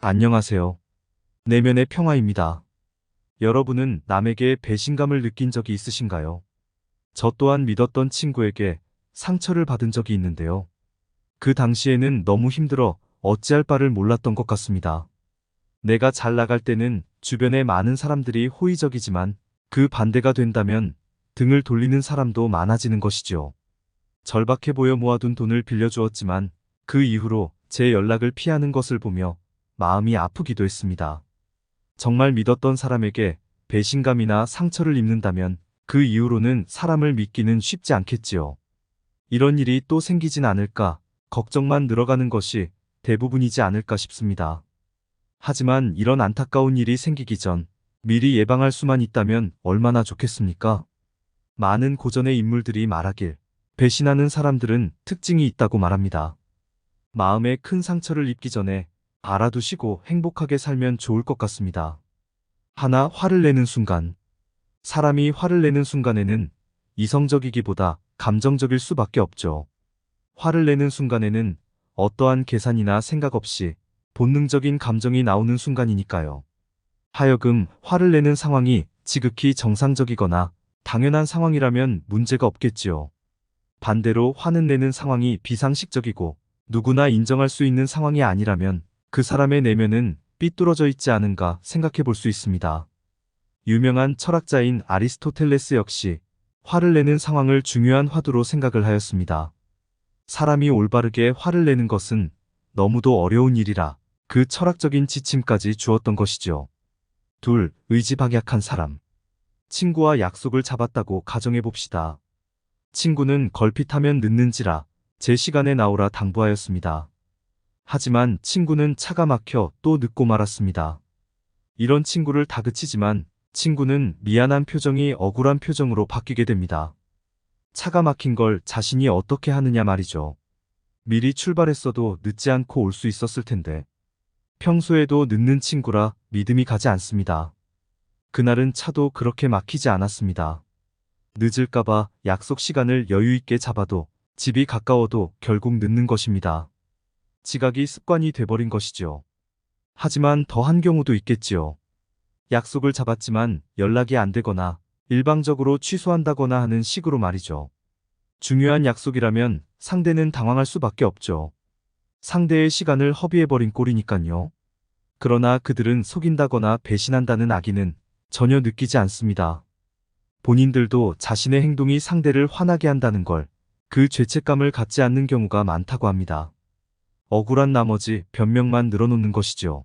안녕하세요. 내면의 평화입니다. 여러분은 남에게 배신감을 느낀 적이 있으신가요? 저 또한 믿었던 친구에게 상처를 받은 적이 있는데요. 그 당시에는 너무 힘들어 어찌할 바를 몰랐던 것 같습니다. 내가 잘 나갈 때는 주변에 많은 사람들이 호의적이지만 그 반대가 된다면 등을 돌리는 사람도 많아지는 것이죠. 절박해 보여 모아둔 돈을 빌려주었지만 그 이후로 제 연락을 피하는 것을 보며 마음이 아프기도 했습니다. 정말 믿었던 사람에게 배신감이나 상처를 입는다면 그 이후로는 사람을 믿기는 쉽지 않겠지요. 이런 일이 또 생기진 않을까 걱정만 늘어가는 것이 대부분이지 않을까 싶습니다. 하지만 이런 안타까운 일이 생기기 전 미리 예방할 수만 있다면 얼마나 좋겠습니까? 많은 고전의 인물들이 말하길 배신하는 사람들은 특징이 있다고 말합니다. 마음에 큰 상처를 입기 전에 알아두시고 행복하게 살면 좋을 것 같습니다. 하나, 화를 내는 순간. 사람이 화를 내는 순간에는 이성적이기보다 감정적일 수밖에 없죠. 화를 내는 순간에는 어떠한 계산이나 생각 없이 본능적인 감정이 나오는 순간이니까요. 하여금 화를 내는 상황이 지극히 정상적이거나 당연한 상황이라면 문제가 없겠지요. 반대로 화는 내는 상황이 비상식적이고 누구나 인정할 수 있는 상황이 아니라면 그 사람의 내면은 삐뚤어져 있지 않은가 생각해 볼 수 있습니다. 유명한 철학자인 아리스토텔레스 역시 화를 내는 상황을 중요한 화두로 생각을 하였습니다. 사람이 올바르게 화를 내는 것은 너무도 어려운 일이라 그 철학적인 지침까지 주었던 것이죠. 둘, 의지박약한 사람. 친구와 약속을 잡았다고 가정해 봅시다. 친구는 걸핏하면 늦는지라 제 시간에 나오라 당부하였습니다. 하지만 친구는 차가 막혀 또 늦고 말았습니다. 이런 친구를 다그치지만 친구는 미안한 표정이 억울한 표정으로 바뀌게 됩니다. 차가 막힌 걸 자신이 어떻게 하느냐 말이죠. 미리 출발했어도 늦지 않고 올 수 있었을 텐데. 평소에도 늦는 친구라 믿음이 가지 않습니다. 그날은 차도 그렇게 막히지 않았습니다. 늦을까봐 약속 시간을 여유 있게 잡아도 집이 가까워도 결국 늦는 것입니다. 지각이 습관이 돼버린 것이지요. 하지만 더한 경우도 있겠지요. 약속을 잡았지만 연락이 안 되거나 일방적으로 취소한다거나 하는 식으로 말이죠. 중요한 약속이라면 상대는 당황할 수밖에 없죠. 상대의 시간을 허비해버린 꼴이니깐요. 그러나 그들은 속인다거나 배신한다는 악의는 전혀 느끼지 않습니다. 본인들도 자신의 행동이 상대를 화나게 한다는 걸 그 죄책감을 갖지 않는 경우가 많다고 합니다. 억울한 나머지 변명만 늘어놓는 것이죠.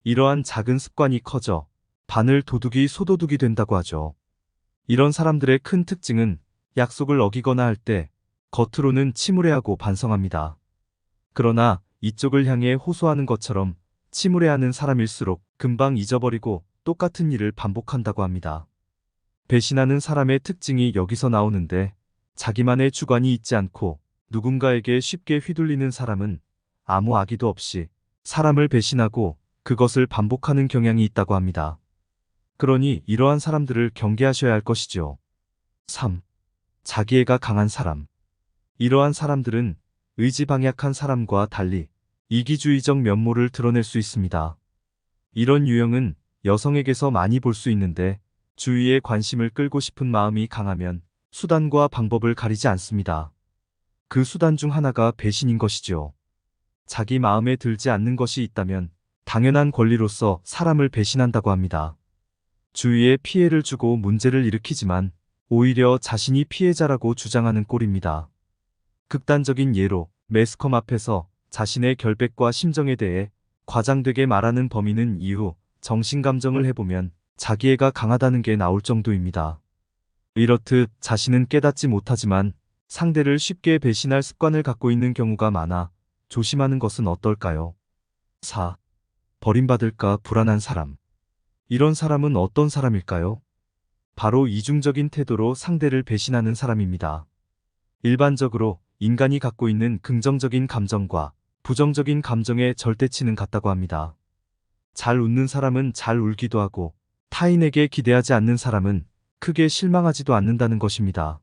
이러한 작은 습관이 커져 바늘 도둑이 소도둑이 된다고 하죠. 이런 사람들의 큰 특징은 약속을 어기거나 할 때 겉으로는 침울해하고 반성합니다. 그러나 이쪽을 향해 호소하는 것처럼 침울해하는 사람일수록 금방 잊어버리고 똑같은 일을 반복한다고 합니다. 배신하는 사람의 특징이 여기서 나오는데 자기만의 주관이 있지 않고 누군가에게 쉽게 휘둘리는 사람은 아무 악의도 없이 사람을 배신하고 그것을 반복하는 경향이 있다고 합니다. 그러니 이러한 사람들을 경계하셔야 할 것이죠. 3. 자기애가 강한 사람. 이러한 사람들은 의지방약한 사람과 달리 이기주의적 면모를 드러낼 수 있습니다. 이런 유형은 여성에게서 많이 볼 수 있는데 주위의 관심을 끌고 싶은 마음이 강하면 수단과 방법을 가리지 않습니다. 그 수단 중 하나가 배신인 것이죠. 자기 마음에 들지 않는 것이 있다면 당연한 권리로서 사람을 배신한다고 합니다. 주위에 피해를 주고 문제를 일으키지만 오히려 자신이 피해자라고 주장하는 꼴입니다. 극단적인 예로 매스컴 앞에서 자신의 결백과 심정에 대해 과장되게 말하는 범인은 이후 정신감정을 해보면 자기애가 강하다는 게 나올 정도입니다. 이렇듯 자신은 깨닫지 못하지만 상대를 쉽게 배신할 습관을 갖고 있는 경우가 많아 조심하는 것은 어떨까요? 4. 버림받을까 불안한 사람. 이런 사람은 어떤 사람일까요? 바로 이중적인 태도로 상대를 배신하는 사람입니다. 일반적으로 인간이 갖고 있는 긍정적인 감정과 부정적인 감정의 절대치는 같다고 합니다. 잘 웃는 사람은 잘 울기도 하고 타인에게 기대하지 않는 사람은 크게 실망하지도 않는다는 것입니다.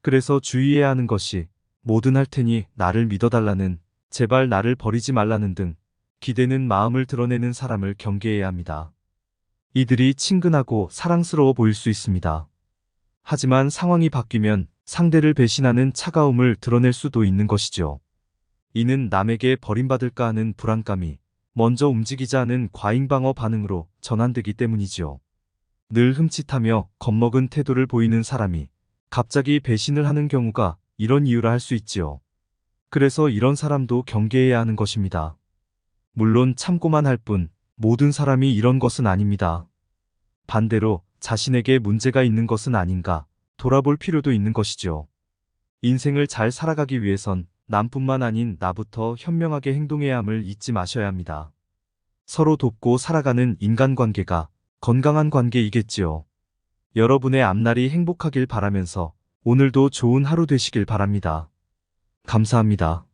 그래서 주의해야 하는 것이 뭐든 할 테니 나를 믿어달라는, 제발 나를 버리지 말라는 등 기대는 마음을 드러내는 사람을 경계해야 합니다. 이들이 친근하고 사랑스러워 보일 수 있습니다. 하지만 상황이 바뀌면 상대를 배신하는 차가움을 드러낼 수도 있는 것이죠. 이는 남에게 버림받을까 하는 불안감이 먼저 움직이자 하는 과잉방어 반응으로 전환되기 때문이지요. 늘 흠칫하며 겁먹은 태도를 보이는 사람이 갑자기 배신을 하는 경우가 이런 이유라 할 수 있지요. 그래서 이런 사람도 경계해야 하는 것입니다. 물론 참고만 할 뿐 모든 사람이 이런 것은 아닙니다. 반대로 자신에게 문제가 있는 것은 아닌가 돌아볼 필요도 있는 것이죠. 인생을 잘 살아가기 위해선 남뿐만 아닌 나부터 현명하게 행동해야 함을 잊지 마셔야 합니다. 서로 돕고 살아가는 인간관계가 건강한 관계이겠지요. 여러분의 앞날이 행복하길 바라면서 오늘도 좋은 하루 되시길 바랍니다. 감사합니다.